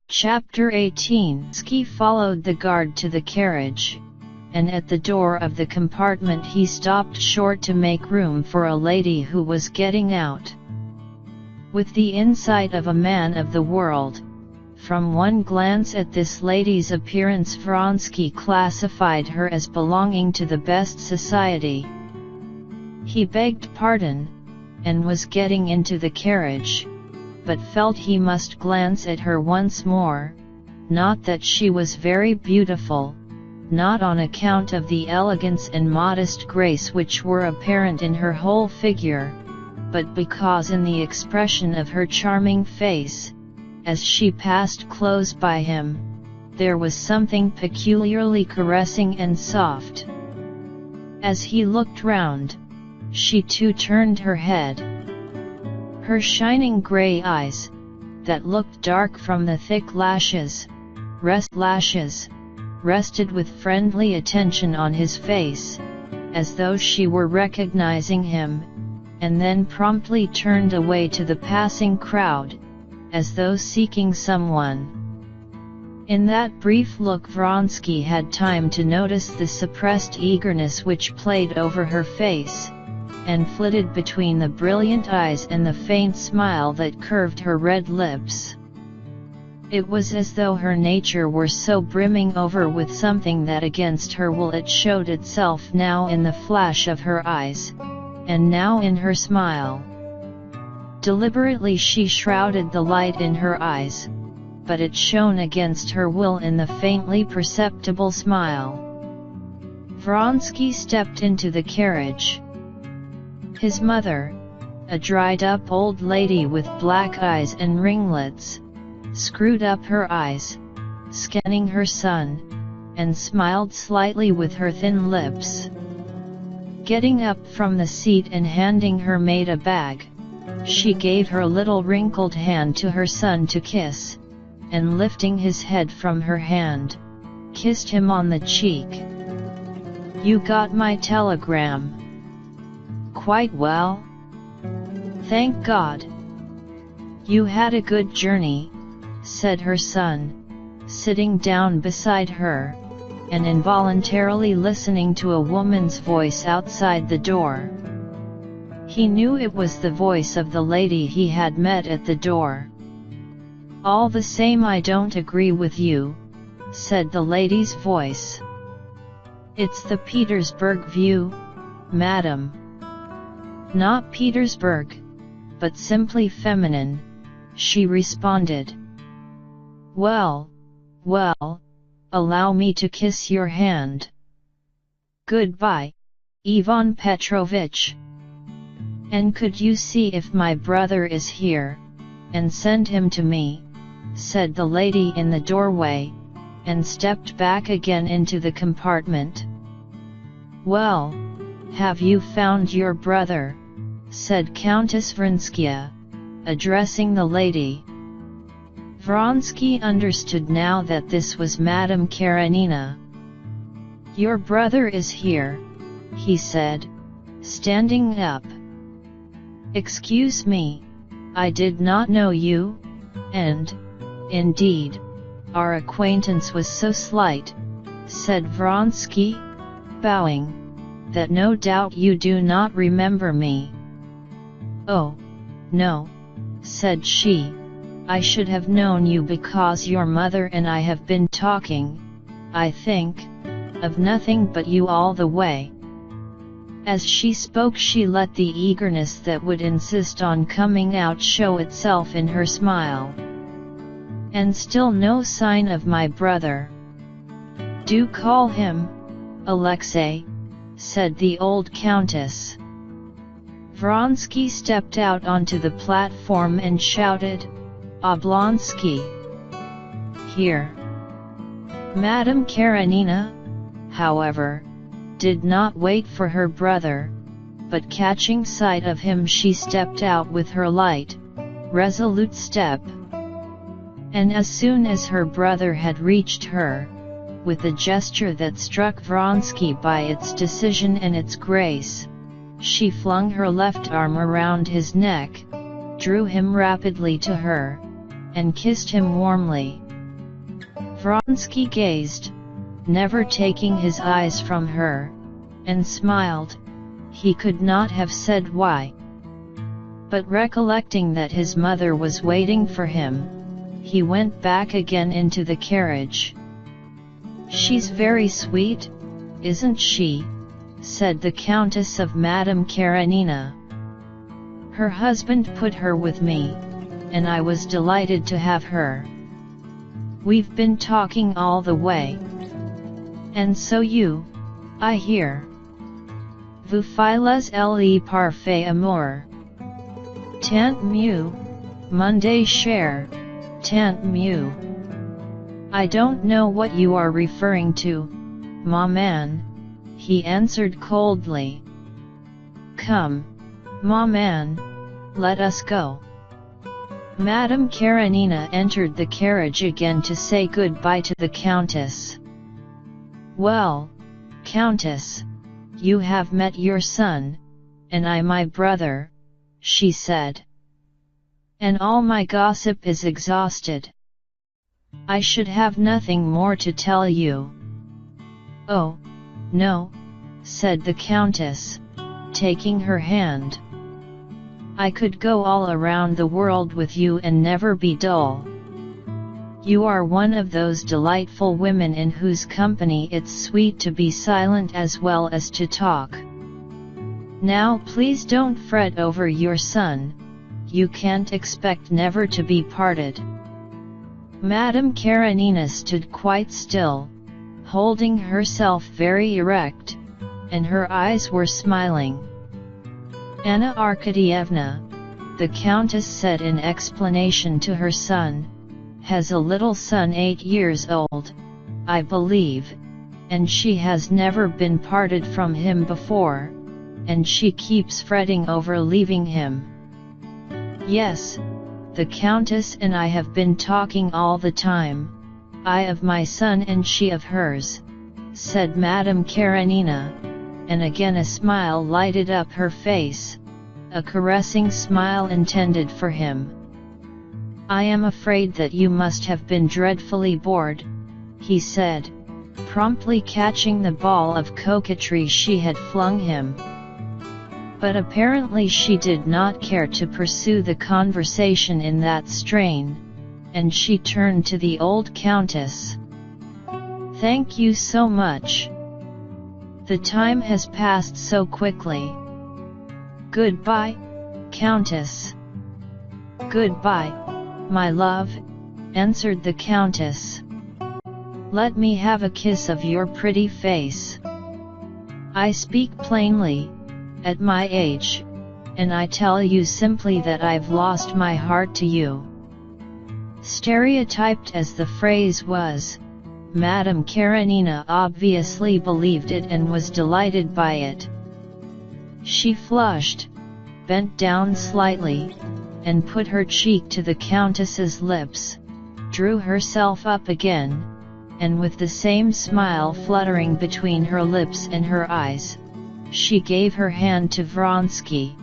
Chapter 18. Ski followed the guard to the carriage, and at the door of the compartment he stopped short to make room for a lady who was getting out. With the insight of a man of the world, from one glance at this lady's appearance Vronsky classified her as belonging to the best society. He begged pardon, and was getting into the carriage, but felt he must glance at her once more, not that she was very beautiful, not on account of the elegance and modest grace which were apparent in her whole figure, but because in the expression of her charming face, as she passed close by him, there was something peculiarly caressing and soft. As he looked round, she too turned her head. Her shining grey eyes, that looked dark from the thick lashes, rested with friendly attention on his face, as though she were recognizing him, and then promptly turned away to the passing crowd, as though seeking someone. In that brief look Vronsky had time to notice the suppressed eagerness which played over her face, and flitted between the brilliant eyes and the faint smile that curved her red lips. It was as though her nature were so brimming over with something that against her will it showed itself now in the flash of her eyes, and now in her smile. Deliberately she shrouded the light in her eyes, but it shone against her will in the faintly perceptible smile. Vronsky stepped into the carriage. His mother, a dried-up old lady with black eyes and ringlets, screwed up her eyes, scanning her son, and smiled slightly with her thin lips. Getting up from the seat and handing her maid a bag, she gave her little wrinkled hand to her son to kiss, and lifting his head from her hand, kissed him on the cheek. "You got my telegram?" "Quite well. Thank God." "You had a good journey," said her son, sitting down beside her, and involuntarily listening to a woman's voice outside the door. He knew it was the voice of the lady he had met at the door. "All the same I don't agree with you," said the lady's voice. "It's the Petersburg view, madam." "Not Petersburg, but simply feminine," she responded. Well, allow me to kiss your hand." "Goodbye, Ivan Petrovich." "And could you see if my brother is here, and send him to me," said the lady in the doorway, and stepped back again into the compartment. "Well, have you found your brother?" said Countess Vronskaya, addressing the lady. Vronsky understood now that this was Madame Karenina. "Your brother is here," he said, standing up. "Excuse me, I did not know you, and, indeed, our acquaintance was so slight," said Vronsky, bowing, "that no doubt you do not remember me." "Oh, no," said she, "I should have known you because your mother and I have been talking, I think, of nothing but you all the way." As she spoke she let the eagerness that would insist on coming out show itself in her smile. "And still no sign of my brother." "Do call him, Alexei," said the old countess. Vronsky stepped out onto the platform and shouted, "Oblonsky! Here!" Madame Karenina, however, did not wait for her brother, but catching sight of him she stepped out with her light, resolute step. And as soon as her brother had reached her, with a gesture that struck Vronsky by its decision and its grace, she flung her left arm around his neck, drew him rapidly to her, and kissed him warmly. Vronsky gazed, never taking his eyes from her, and smiled. He could not have said why. But recollecting that his mother was waiting for him, he went back again into the carriage. "She's very sweet, isn't she?" said the Countess of Madame Karenina. "Her husband put her with me, and I was delighted to have her. We've been talking all the way. And so you, I hear. Vous files le parfait amour. Tant mieux, mon cher, tant mieux." "I don't know what you are referring to, maman," he answered coldly. "Come, maman, let us go." Madame Karenina entered the carriage again to say goodbye to the Countess. "Well, Countess, you have met your son, and I my brother," she said. "And all my gossip is exhausted. I should have nothing more to tell you." "Oh, no," said the Countess, taking her hand. "I could go all around the world with you and never be dull. You are one of those delightful women in whose company it's sweet to be silent as well as to talk. Now please don't fret over your son, you can't expect never to be parted." Madame Karenina stood quite still, holding herself very erect, and her eyes were smiling. "Anna Arkadyevna," the Countess said in explanation to her son, "has a little son 8 years old, I believe, and she has never been parted from him before, and she keeps fretting over leaving him." "Yes, the Countess and I have been talking all the time, I of my son and she of hers," said Madame Karenina, and again a smile lighted up her face, a caressing smile intended for him. "I am afraid that you must have been dreadfully bored," he said, promptly catching the ball of coquetry she had flung him. But apparently she did not care to pursue the conversation in that strain, and she turned to the old Countess. "Thank you so much. The time has passed so quickly. Goodbye, Countess." "Goodbye, my love," answered the Countess. "Let me have a kiss of your pretty face. I speak plainly, at my age, and I tell you simply that I've lost my heart to you." Stereotyped as the phrase was, Madame Karenina obviously believed it and was delighted by it. She flushed, bent down slightly, and put her cheek to the Countess's lips, drew herself up again, and with the same smile fluttering between her lips and her eyes, she gave her hand to Vronsky.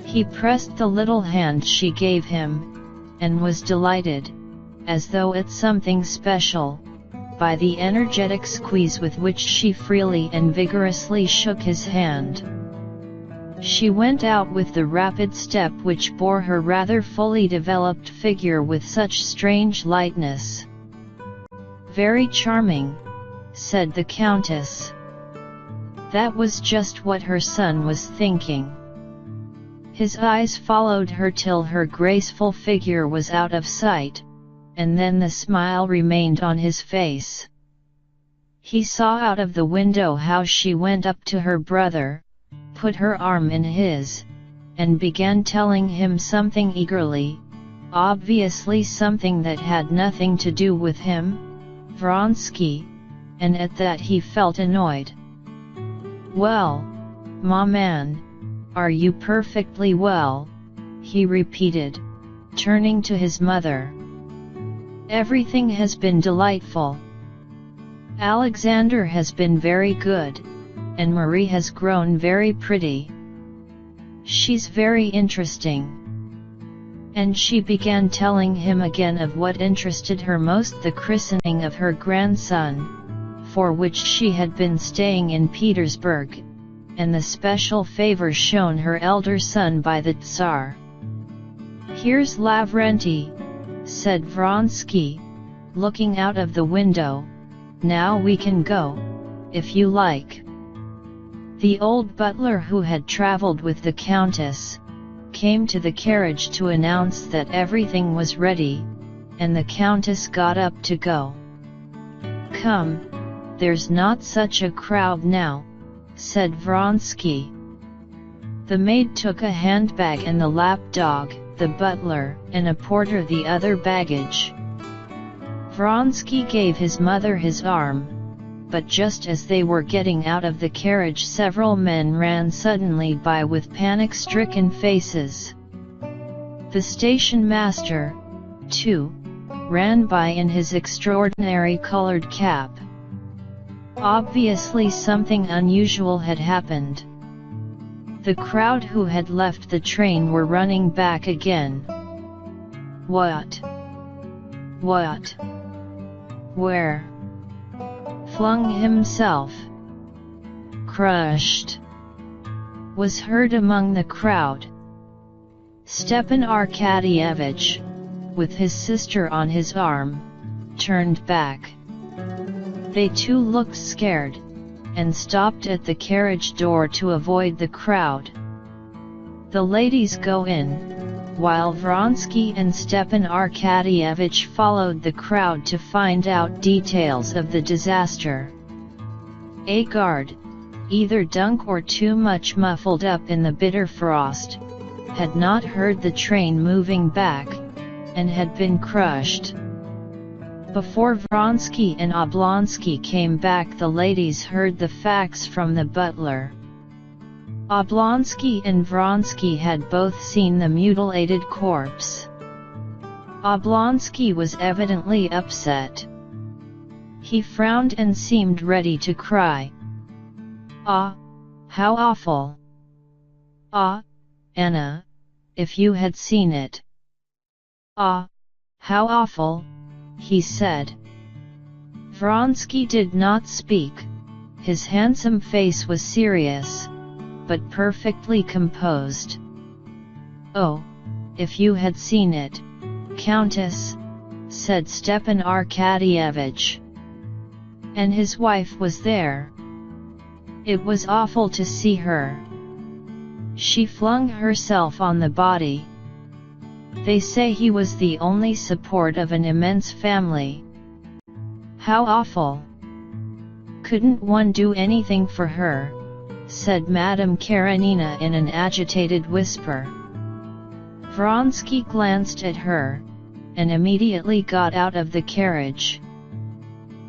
He pressed the little hand she gave him, and was delighted, as though it's something special, by the energetic squeeze with which she freely and vigorously shook his hand. She went out with the rapid step which bore her rather fully developed figure with such strange lightness. "Very charming," said the Countess. That was just what her son was thinking. His eyes followed her till her graceful figure was out of sight, and then the smile remained on his face. He saw out of the window how she went up to her brother, put her arm in his, and began telling him something eagerly, obviously something that had nothing to do with him, Vronsky, and at that he felt annoyed. "Well, ma man, are you perfectly well?" he repeated, turning to his mother. "Everything has been delightful. Alexander has been very good, and Marie has grown very pretty. She's very interesting." And she began telling him again of what interested her most, the christening of her grandson, for which she had been staying in Petersburg, and the special favor shown her elder son by the Tsar. "Here's Lavrenti," said Vronsky, looking out of the window. "Now we can go, if you like." The old butler, who had traveled with the Countess, came to the carriage to announce that everything was ready, and the Countess got up to go. "Come, there's not such a crowd now," said Vronsky. The maid took a handbag and the lapdog, the butler and a porter the other baggage. Vronsky gave his mother his arm, but just as they were getting out of the carriage several men ran suddenly by with panic-stricken faces. The station master, too, ran by in his extraordinary colored cap. Obviously something unusual had happened. The crowd who had left the train were running back again. "What? What? Where?" "Flung himself. Crushed," was heard among the crowd. Stepan Arkadyevich, with his sister on his arm, turned back. They too looked scared, and stopped at the carriage door to avoid the crowd. The ladies go in, while Vronsky and Stepan Arkadyevich followed the crowd to find out details of the disaster. A guard, either drunk or too much muffled up in the bitter frost, had not heard the train moving back, and had been crushed. Before Vronsky and Oblonsky came back, the ladies heard the facts from the butler. Oblonsky and Vronsky had both seen the mutilated corpse. Oblonsky was evidently upset. He frowned and seemed ready to cry. "Ah, how awful! Ah, Anna, if you had seen it! Ah, how awful!" he said. Vronsky did not speak. His handsome face was serious, but perfectly composed. "Oh, if you had seen it, Countess," said Stepan Arkadyevich. "And his wife was there. It was awful to see her. She flung herself on the body. They say he was the only support of an immense family. How awful! Couldn't one do anything for her?" said Madame Karenina in an agitated whisper. Vronsky glanced at her, and immediately got out of the carriage.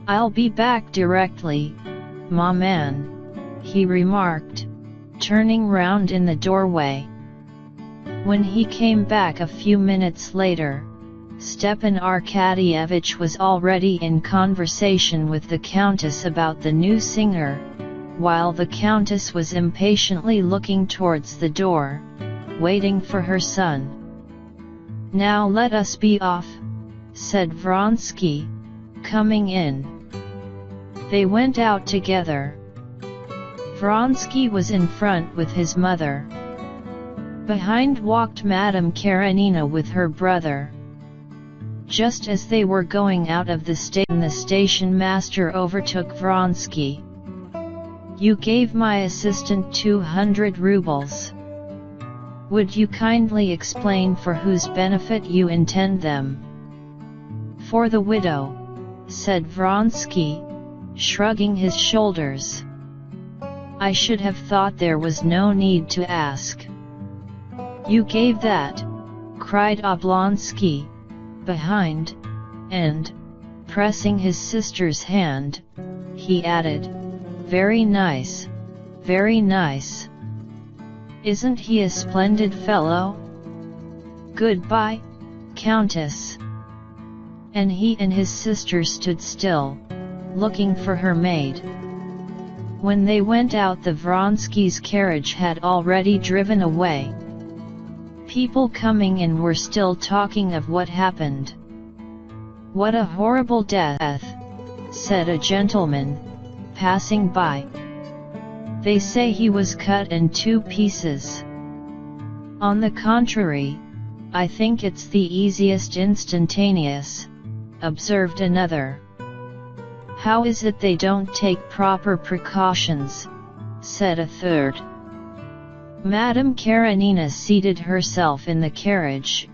"I'll be back directly, ma man," he remarked, turning round in the doorway. When he came back a few minutes later, Stepan Arkadyevich was already in conversation with the Countess about the new singer, while the Countess was impatiently looking towards the door, waiting for her son. "Now let us be off," said Vronsky, coming in. They went out together. Vronsky was in front with his mother. Behind walked Madame Karenina with her brother. Just as they were going out of the station master overtook Vronsky. "You gave my assistant 200 rubles. Would you kindly explain for whose benefit you intend them?" "For the widow," said Vronsky, shrugging his shoulders. I should have thought there was no need to ask. You gave that? Cried Oblonsky, behind, and, pressing his sister's hand, he added, very nice, very nice. Isn't he a splendid fellow? Goodbye, Countess. And he and his sister stood still, looking for her maid. When they went out, the Vronskys' carriage had already driven away. People coming in were still talking of what happened. What a horrible death, said a gentleman, passing by. They say he was cut in 2 pieces. On the contrary, I think it's the easiest instantaneous, observed another. How is it they don't take proper precautions, said a third. Madame Karenina seated herself in the carriage,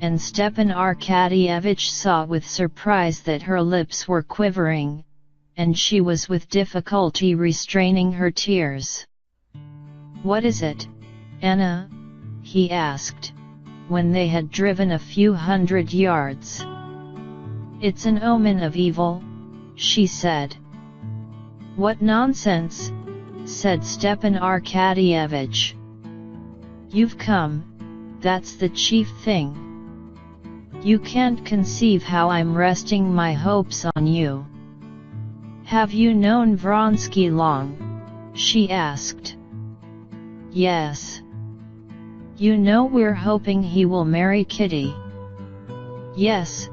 and Stepan Arkadyevich saw with surprise that her lips were quivering, and she was with difficulty restraining her tears. What is it, Anna? He asked, when they had driven a few hundred yards. It's an omen of evil, she said. What nonsense, said Stepan Arkadyevich. You've come, that's the chief thing. You can't conceive how I'm resting my hopes on you. Have you known Vronsky long? She asked. Yes. You know we're hoping he will marry Kitty. Yes,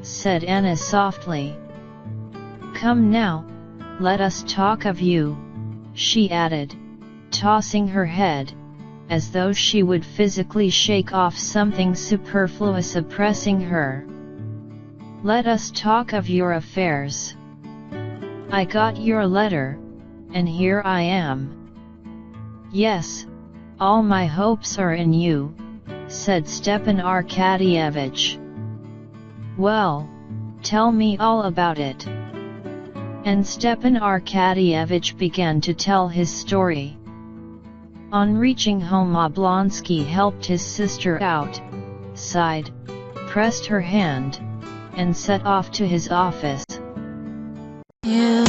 said Anna softly. Come now, let us talk of you, she added, tossing her head, as though she would physically shake off something superfluous oppressing her. Let us talk of your affairs. I got your letter, and here I am. Yes, all my hopes are in you, said Stepan Arkadyevich. Well, tell me all about it. And Stepan Arkadyevich began to tell his story. On reaching home, Oblonsky helped his sister out, sighed, pressed her hand, and set off to his office. Yeah.